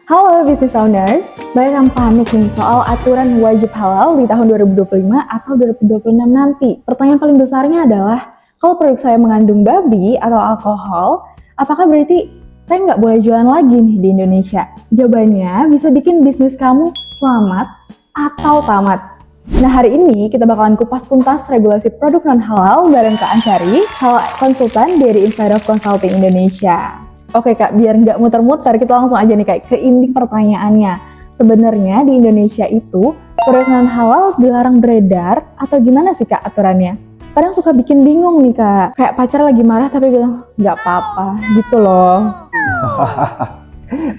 Halo business owners, banyak yang panik nih soal aturan wajib halal di tahun 2025 atau 2026 nanti. Pertanyaan paling besarnya adalah, kalau produk saya mengandung babi atau alkohol, apakah berarti saya nggak boleh jualan lagi nih di Indonesia? Jawabannya bisa bikin bisnis kamu selamat atau tamat. Nah, hari ini kita bakalan kupas tuntas regulasi produk non-halal bareng Kak Ansari, halal konsultan dari Inside of Consulting Indonesia. Oke Kak, biar nggak muter-muter, kita langsung aja nih Kak, ke inti pertanyaannya. Sebenarnya di Indonesia itu, produk non-halal dilarang beredar atau gimana sih Kak aturannya? Kadang suka bikin bingung nih Kak, kayak pacar lagi marah tapi bilang, nggak apa-apa, gitu loh.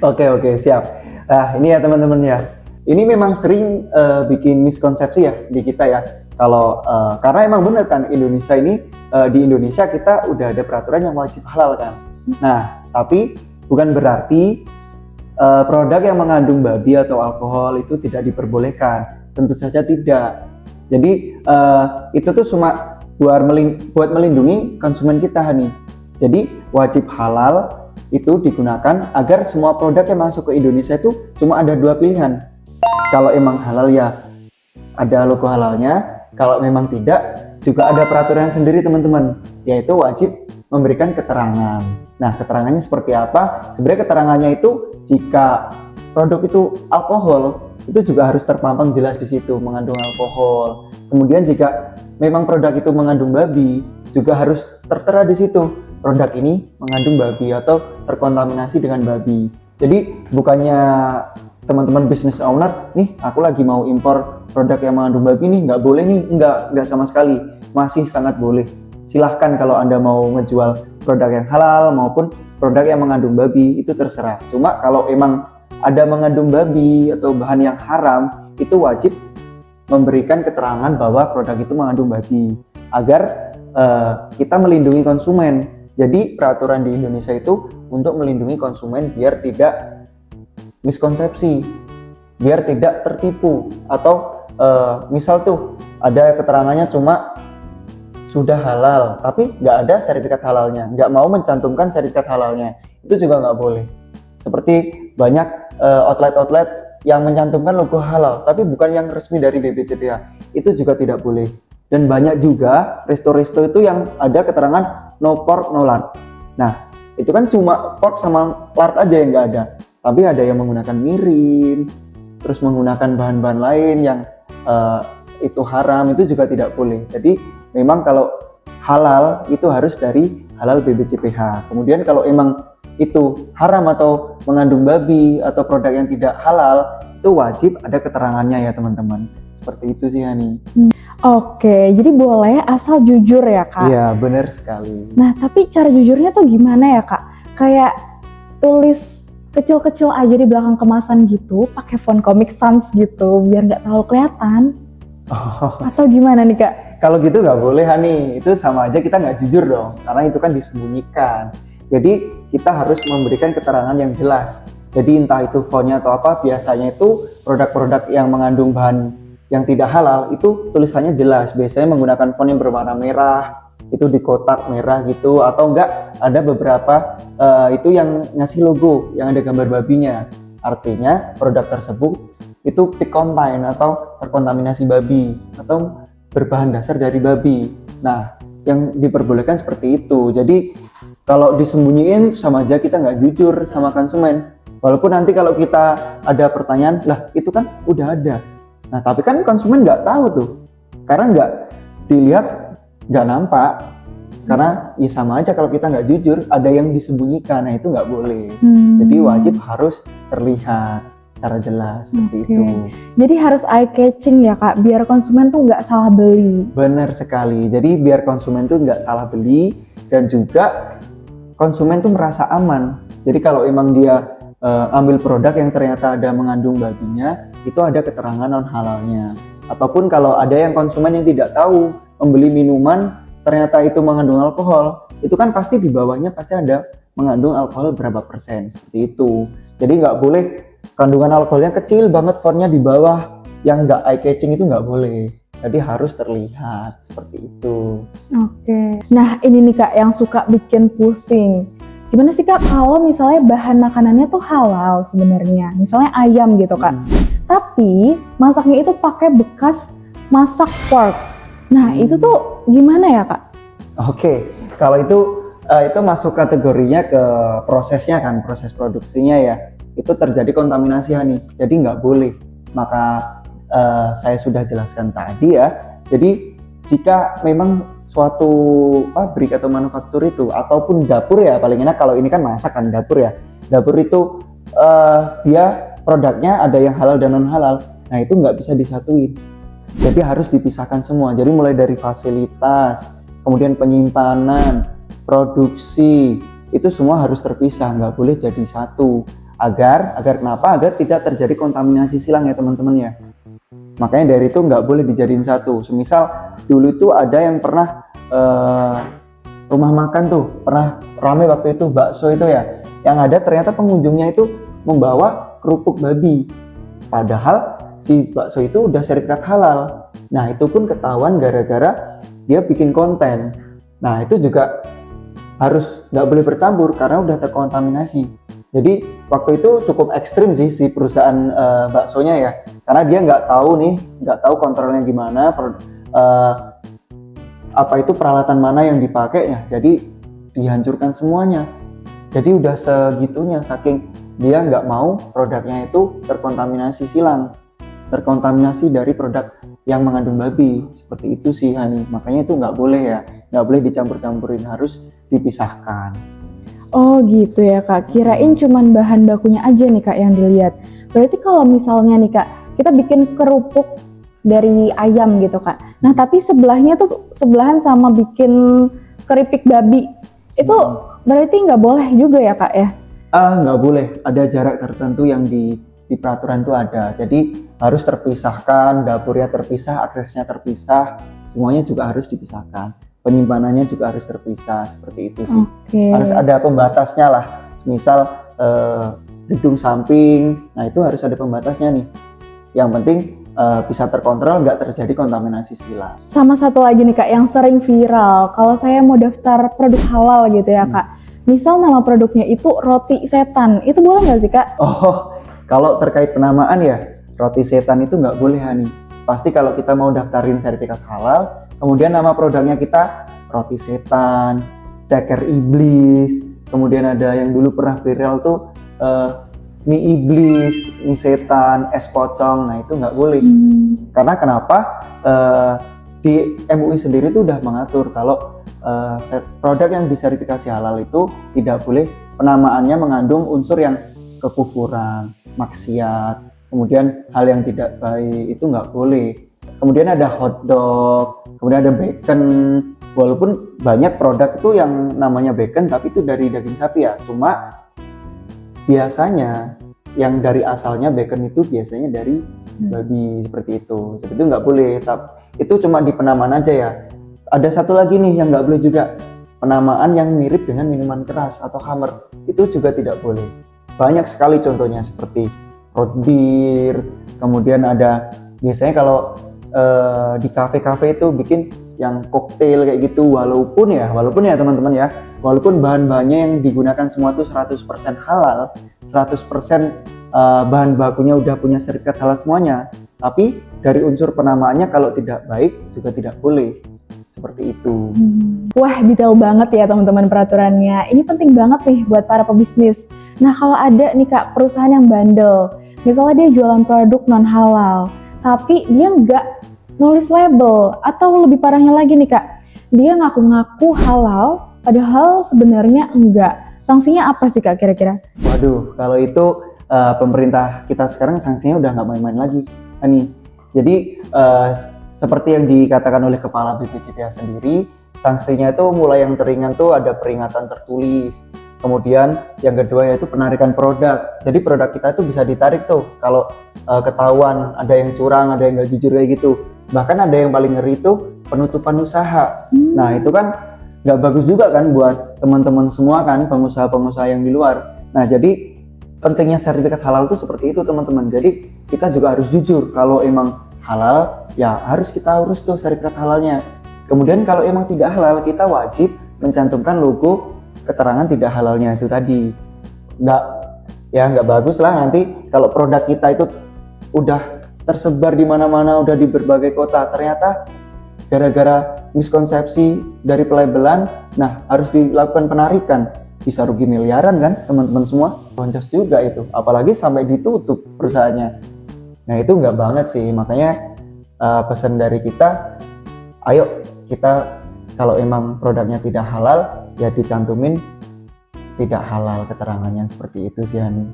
Oke, siap. Nah, ini ya teman-teman ya. Ini memang sering bikin miskonsepsi ya di kita ya. Kalau karena emang benar kan Indonesia ini di Indonesia kita udah ada peraturan yang wajib halal kan. Nah, tapi bukan berarti produk yang mengandung babi atau alkohol itu tidak diperbolehkan. Tentu saja tidak. Jadi itu tuh cuma buat melindungi konsumen kita nih. Jadi wajib halal itu digunakan agar semua produk yang masuk ke Indonesia itu cuma ada dua pilihan. Kalau emang halal ya ada logo halalnya, kalau memang tidak juga ada peraturan sendiri teman-teman, yaitu wajib memberikan keterangan. Nah, keterangannya seperti apa? Sebenarnya keterangannya itu jika produk itu alkohol, itu juga harus terpampang jelas di situ mengandung alkohol. Kemudian jika memang produk itu mengandung babi, juga harus tertera di situ produk ini mengandung babi atau terkontaminasi dengan babi. Jadi bukannya teman-teman business owner, nih aku lagi mau impor produk yang mengandung babi nih, nggak boleh nih, nggak sama sekali, masih sangat boleh. Silahkan kalau Anda mau ngejual produk yang halal maupun produk yang mengandung babi, itu terserah. Cuma kalau emang ada mengandung babi atau bahan yang haram, itu wajib memberikan keterangan bahwa produk itu mengandung babi, agar kita melindungi konsumen. Jadi peraturan di Indonesia itu untuk melindungi konsumen biar tidak miskonsepsi, biar tidak tertipu, atau misal tuh ada keterangannya cuma sudah halal tapi nggak ada sertifikat halalnya, nggak mau mencantumkan sertifikat halalnya, itu juga nggak boleh. Seperti banyak outlet-outlet yang mencantumkan logo halal tapi bukan yang resmi dari BPJPH, itu juga tidak boleh. Dan banyak juga resto-resto itu yang ada keterangan no pork no lard. Nah, itu kan cuma pork sama lard aja yang nggak ada, tapi ada yang menggunakan mirin, terus menggunakan bahan-bahan lain yang itu haram, itu juga tidak boleh. Jadi memang kalau halal itu harus dari halal BPJPH. Kemudian kalau emang itu haram atau mengandung babi atau produk yang tidak halal, itu wajib ada keterangannya ya teman-teman. Seperti itu sih Hani. Oke, jadi boleh asal jujur ya Kak? Iya, benar sekali. Nah, tapi cara jujurnya tuh gimana ya Kak? Kayak tulis kecil-kecil aja di belakang kemasan gitu, pakai font Comic Sans gitu, biar nggak terlalu kelihatan. Atau gimana nih Kak? Kalau gitu nggak boleh Hani, itu sama aja kita nggak jujur dong, karena itu kan disembunyikan. Jadi kita harus memberikan keterangan yang jelas. Jadi entah itu fontnya atau apa, biasanya itu produk-produk yang mengandung bahan yang tidak halal itu tulisannya jelas, biasanya menggunakan font yang berwarna merah, itu di kotak merah gitu, atau enggak ada beberapa itu yang ngasih logo yang ada gambar babinya, artinya produk tersebut itu pig combine atau terkontaminasi babi atau berbahan dasar dari babi. Nah, yang diperbolehkan seperti itu. Jadi kalau disembunyiin sama aja kita nggak jujur sama konsumen. Walaupun nanti kalau kita ada pertanyaan, lah itu kan udah ada. Nah, tapi kan konsumen nggak tahu tuh, karena nggak dilihat, nggak nampak. Karena ya sama aja kalau kita nggak jujur, ada yang disembunyikan, nah itu nggak boleh. Jadi wajib harus terlihat secara jelas seperti itu. Jadi harus eye catching ya Kak, biar konsumen tuh nggak salah beli. Benar sekali. Jadi biar konsumen tuh nggak salah beli dan juga konsumen tuh merasa aman. Jadi kalau emang dia ambil produk yang ternyata ada mengandung babinya, itu ada keterangan non halalnya. Ataupun kalau ada yang konsumen yang tidak tahu membeli minuman ternyata itu mengandung alkohol, itu kan pasti di bawahnya pasti ada mengandung alkohol berapa persen, seperti itu. Jadi nggak boleh kandungan alkoholnya kecil banget, fontnya di bawah yang nggak eye catching, itu nggak boleh. Jadi harus terlihat seperti itu. Oke. Nah ini nih Kak yang suka bikin pusing. Gimana sih Kak kalau misalnya bahan makanannya tuh halal sebenarnya, misalnya ayam gitu Kak, tapi masaknya itu pakai bekas masak pork. Nah itu tuh gimana ya Kak? Oke, kalau itu masuk kategorinya ke prosesnya kan, proses produksinya ya. Itu terjadi kontaminasi Hani, jadi nggak boleh. Maka saya sudah jelaskan tadi ya. Jadi jika memang suatu pabrik atau manufaktur itu ataupun dapur ya, paling enak kalau ini kan masak kan dapur ya. Dapur itu dia produknya ada yang halal dan non halal. Nah itu nggak bisa disatuin. Jadi harus dipisahkan semua. Jadi mulai dari fasilitas, kemudian penyimpanan, produksi, itu semua harus terpisah, nggak boleh jadi satu. Agar kenapa? Agar tidak terjadi kontaminasi silang ya teman-teman ya. Makanya dari itu nggak boleh dijadiin satu. Semisal dulu itu ada yang pernah rumah makan tuh, pernah rame waktu itu bakso itu ya. Yang ada ternyata pengunjungnya itu membawa kerupuk babi. Padahal si bakso itu udah sertifikat halal. Nah itu pun ketahuan gara-gara dia bikin konten. Nah itu juga harus nggak boleh bercampur karena udah terkontaminasi. Jadi waktu itu cukup ekstrim sih si perusahaan baksonya ya, karena dia nggak tahu kontrolnya gimana, apa itu peralatan mana yang dipakainya. Jadi dihancurkan semuanya. Jadi udah segitunya saking dia nggak mau produknya itu terkontaminasi silang, terkontaminasi dari produk yang mengandung babi. Seperti itu sih Hani. Makanya itu nggak boleh ya, nggak boleh dicampur-campurin, harus dipisahkan. Oh gitu ya Kak, kirain cuman bahan bakunya aja nih Kak yang dilihat. Berarti kalau misalnya nih Kak, kita bikin kerupuk dari ayam gitu Kak. Nah tapi sebelahnya tuh sebelahan sama bikin keripik babi. Itu berarti nggak boleh juga ya Kak ya? Nggak boleh, ada jarak tertentu yang di peraturan itu ada. Jadi harus terpisahkan, dapurnya terpisah, aksesnya terpisah, semuanya juga harus dipisahkan. Penyimpanannya juga harus terpisah, seperti itu sih. Harus ada pembatasnya lah. Misal gedung samping, nah itu harus ada pembatasnya nih. Yang penting bisa terkontrol, nggak terjadi kontaminasi silang. Sama satu lagi nih Kak, yang sering viral, kalau saya mau daftar produk halal gitu ya Kak. Misal nama produknya itu roti setan, itu boleh nggak sih Kak? Oh, kalau terkait penamaan ya, roti setan itu nggak boleh Hani. Pasti kalau kita mau daftarin sertifikat halal, kemudian nama produknya kita roti setan, ceker iblis, kemudian ada yang dulu pernah viral tuh mie iblis, mie setan, es pocong, nah itu nggak boleh. Karena kenapa? Di MUI sendiri tuh udah mengatur kalau produk yang disertifikasi halal itu tidak boleh penamaannya mengandung unsur yang kekufuran, maksiat, kemudian hal yang tidak baik, itu nggak boleh. Kemudian ada hotdog, kemudian ada bacon. Walaupun banyak produk itu yang namanya bacon tapi itu dari daging sapi ya. Cuma biasanya yang dari asalnya bacon itu biasanya dari babi, seperti itu. Seperti itu nggak boleh. Itu cuma di penamaan aja ya. Ada satu lagi nih yang nggak boleh juga, penamaan yang mirip dengan minuman keras atau khamr, itu juga tidak boleh. Banyak sekali contohnya seperti root beer, kemudian ada biasanya kalau di kafe-kafe itu bikin yang koktail kayak gitu, walaupun ya teman-teman ya, walaupun bahan-bahannya yang digunakan semua itu 100% halal, 100% bahan bakunya udah punya sertifikat halal semuanya, tapi dari unsur penamaannya kalau tidak baik juga tidak boleh, seperti itu. Wah, detail banget ya teman-teman peraturannya. Ini penting banget nih buat para pebisnis. Nah kalau ada nih Kak perusahaan yang bandel, misalnya dia jualan produk non halal, tapi dia nggak nulis label, atau lebih parahnya lagi nih Kak, dia ngaku-ngaku halal, padahal sebenarnya enggak. Sanksinya apa sih Kak kira-kira? Waduh, kalau itu pemerintah kita sekarang sanksinya udah nggak main-main lagi, Ani. Jadi seperti yang dikatakan oleh Kepala BPJPH sendiri, sanksinya itu mulai yang teringan tuh ada peringatan tertulis. Kemudian yang kedua yaitu penarikan produk. Jadi produk kita itu bisa ditarik tuh kalau ketahuan ada yang curang, ada yang nggak jujur kayak gitu. Bahkan ada yang paling ngeri itu penutupan usaha. Nah itu kan nggak bagus juga kan buat teman-teman semua kan, pengusaha-pengusaha yang di luar. Nah jadi pentingnya sertifikat halal itu seperti itu teman-teman. Jadi kita juga harus jujur, kalau emang halal ya harus kita urus tuh sertifikat halalnya. Kemudian kalau emang tidak halal, kita wajib mencantumkan logo keterangan tidak halalnya itu tadi. Nggak bagus lah nanti kalau produk kita itu udah tersebar di mana-mana, udah di berbagai kota, ternyata gara-gara miskonsepsi dari pelabelan, nah harus dilakukan penarikan, bisa rugi miliaran kan teman-teman semua. Boncos juga itu, apalagi sampai ditutup perusahaannya. Nah itu nggak banget sih, makanya pesan dari kita, ayo kita kalau emang produknya tidak halal ya dicantumin tidak halal keterangannya, seperti itu sih Hani.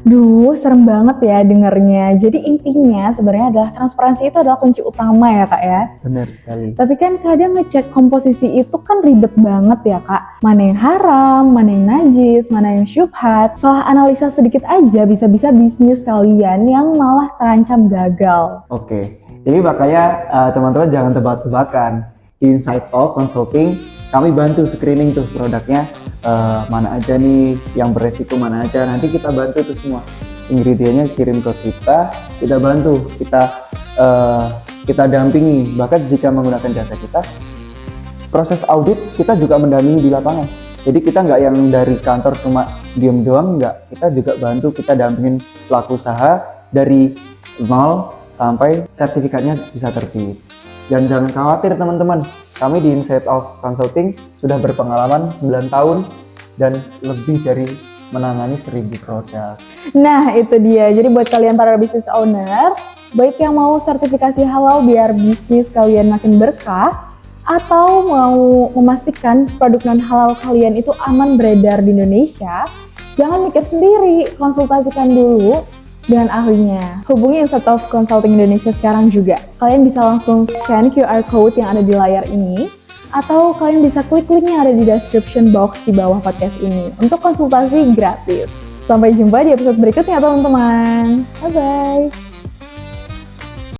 Duh, serem banget ya dengernya. Jadi intinya sebenarnya adalah transparansi itu adalah kunci utama ya Kak ya. Benar sekali. Tapi kan kadang ngecek komposisi itu kan ribet banget ya Kak. Mana yang haram, mana yang najis, mana yang syubhat. Salah analisa sedikit aja bisa-bisa bisnis kalian yang malah terancam gagal. Oke, jadi makanya teman-teman jangan tebak-tebakan. Di Inside Of Consulting kami bantu screening tuh produknya, mana aja nih yang beresiko, mana aja, nanti kita bantu tuh semua ingredientnya kirim ke kita bantu, kita dampingi. Bahkan jika menggunakan jasa kita, proses audit kita juga mendampingi di lapangan. Jadi kita nggak yang dari kantor cuma diem doang, nggak, kita juga bantu, kita dampingin pelaku usaha dari nol sampai sertifikatnya bisa terbit. Dan jangan khawatir teman-teman, kami di Inside Of Consulting sudah berpengalaman 9 tahun dan lebih dari menangani 1000 produk. Nah itu dia, jadi buat kalian para business owner, baik yang mau sertifikasi halal biar bisnis kalian makin berkah, atau mau memastikan produk non halal kalian itu aman beredar di Indonesia, jangan mikir sendiri, konsultasikan dulu dengan ahlinya. Hubungi Inside Of Consulting Indonesia sekarang juga. Kalian bisa langsung scan QR code yang ada di layar ini, atau kalian bisa klik link yang ada di description box di bawah podcast ini untuk konsultasi gratis. Sampai jumpa di episode berikutnya teman-teman. Bye-bye.